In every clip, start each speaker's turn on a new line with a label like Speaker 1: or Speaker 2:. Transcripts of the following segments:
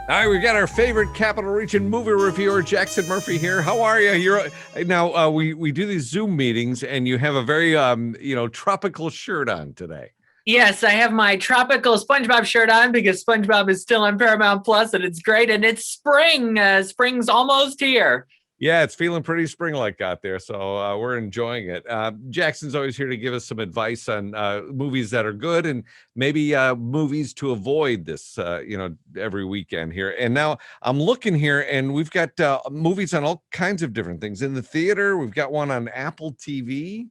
Speaker 1: All right, we got our favorite Capital Region movie reviewer, Jackson Murphy here. How are you? You're now. We do these Zoom meetings, and you have a very tropical shirt on today.
Speaker 2: Yes, I have my tropical SpongeBob shirt on because SpongeBob is still on Paramount Plus, and it's great. And it's spring. Spring's almost here.
Speaker 1: Yeah, it's feeling pretty spring-like out there, so we're enjoying it. Jackson's always here to give us some advice on movies that are good and maybe movies to avoid this, every weekend here. And now I'm looking here, and we've got movies on all kinds of different things. In the theater, we've got one on Apple TV.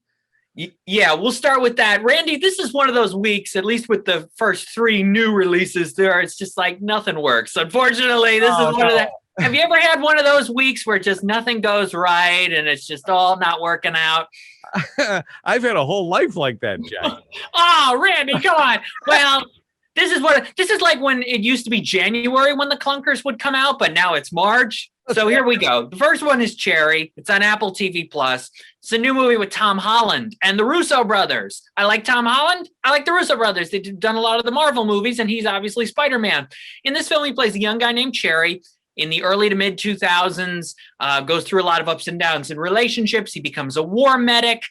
Speaker 2: Yeah, we'll start with that. Randy, this is one of those weeks, at least with the first three new releases there, it's just like nothing works. Unfortunately, this is one of the. Have you ever had one of those weeks where just nothing goes right and it's just all not working out?
Speaker 1: I've had a whole life like that, Jack.
Speaker 2: Oh, Randy, come on. Well, this is like when it used to be January when the clunkers would come out, but now it's March. So here we go. The first one is Cherry. It's on Apple TV Plus. It's a new movie with Tom Holland and the Russo brothers. I like Tom Holland. I like the Russo brothers. They've done a lot of the Marvel movies, and he's obviously Spider-Man. In this film, he plays a young guy named Cherry. In the early to mid 2000s, goes through a lot of ups and downs in relationships. He becomes a war medic,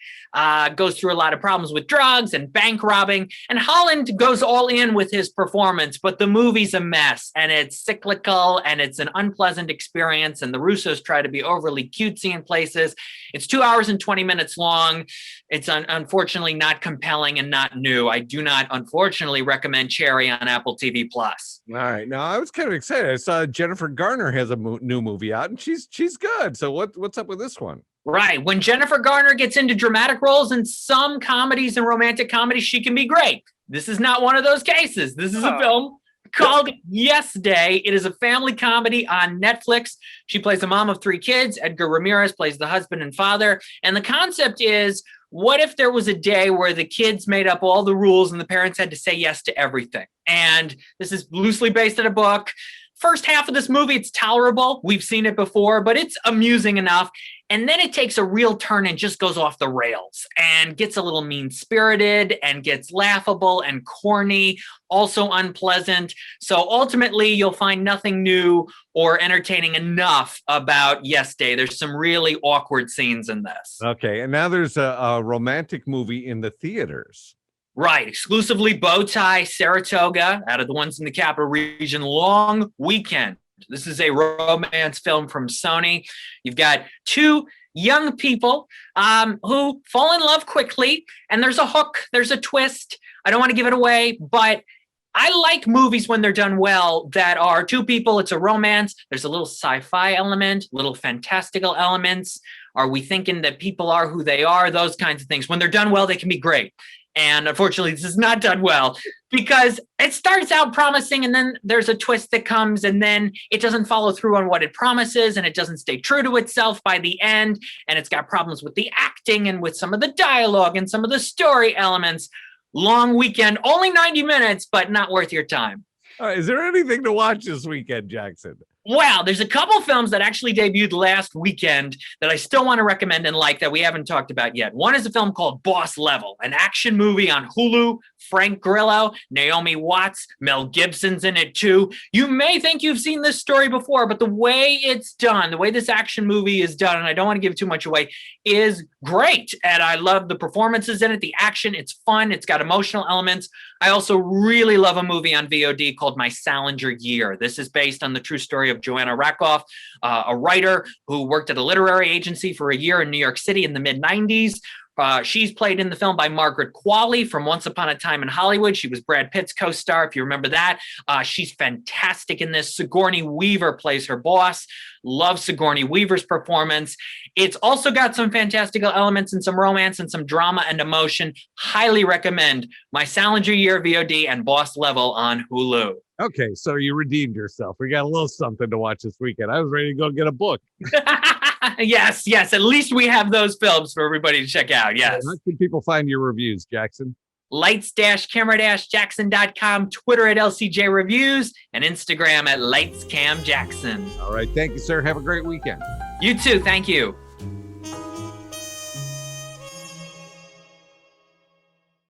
Speaker 2: goes through a lot of problems with drugs and bank robbing. And Holland goes all in with his performance, but the movie's a mess and it's cyclical and it's an unpleasant experience. And the Russos try to be overly cutesy in places. It's 2 hours and 20 minutes long. It's unfortunately not compelling and not new. I do not, unfortunately, recommend Cherry on Apple TV Plus.
Speaker 1: All right. Now, I was kind of excited. I saw Jennifer Garner has a new movie out, and she's good. So what's up with this one?
Speaker 2: Right. When Jennifer Garner gets into dramatic roles in some comedies and romantic comedies, she can be great. This is not one of those cases. This is a film called Yes Day. It is a family comedy on Netflix. She plays a mom of three kids. Edgar Ramirez plays the husband and father. And the concept is, what if there was a day where the kids made up all the rules and the parents had to say yes to everything? And this is loosely based on a book. First half of this movie, it's tolerable. We've seen it before, but it's amusing enough. And then it takes a real turn and just goes off the rails and gets a little mean-spirited and gets laughable and corny, also unpleasant. So ultimately, you'll find nothing new or entertaining enough about Yes Day. There's some really awkward scenes in this.
Speaker 1: Okay, and now there's a romantic movie in the theaters.
Speaker 2: Right, exclusively Bowtie, Saratoga, out of the ones in the Capital Region, Long Weekend. This is a romance film from Sony. You've got two young people who fall in love quickly, and there's a hook, there's a twist. I don't want to give it away, but I like movies when they're done well that are two people, it's a romance, there's a little sci-fi element, little fantastical elements. Are we thinking that people are who they are? Those kinds of things. When they're done well, they can be great. And unfortunately, this is not done well because it starts out promising and then there's a twist that comes and then it doesn't follow through on what it promises and it doesn't stay true to itself by the end. And it's got problems with the acting and with some of the dialogue and some of the story elements. Long Weekend, only 90 minutes, but not worth your time.
Speaker 1: Is there anything to watch this weekend, Jackson?
Speaker 2: Wow, there's a couple films that actually debuted last weekend that I still want to recommend and like that we haven't talked about yet. One is a film called Boss Level, an action movie on Hulu. Frank Grillo, Naomi Watts, Mel Gibson's in it too. You may think you've seen this story before, but the way it's done, the way this action movie is done, and I don't want to give too much away, is great. And I love the performances in it, the action, it's fun, it's got emotional elements. I also really love a movie on VOD called My Salinger Year. This is based on the true story of Joanna Rakoff, a writer who worked at a literary agency for a year in New York City in the mid-90s. She's played in the film by Margaret Qualley from Once Upon a Time in Hollywood. She was Brad Pitt's co-star, if you remember that. She's fantastic in this. Sigourney Weaver plays her boss. Love Sigourney Weaver's performance. It's also got some fantastical elements and some romance and some drama and emotion. Highly recommend My Salinger Year VOD and Boss Level on Hulu.
Speaker 1: Okay, so you redeemed yourself. We got a little something to watch this weekend. I was ready to go get a book.
Speaker 2: Yes. At least we have those films for everybody to check out. Yes.
Speaker 1: How can people find your reviews, Jackson?
Speaker 2: Lights-camera-jackson.com, Twitter at LCJ Reviews, and Instagram at LightsCamJackson.
Speaker 1: All right. Thank you, sir. Have a great weekend.
Speaker 2: You too. Thank you.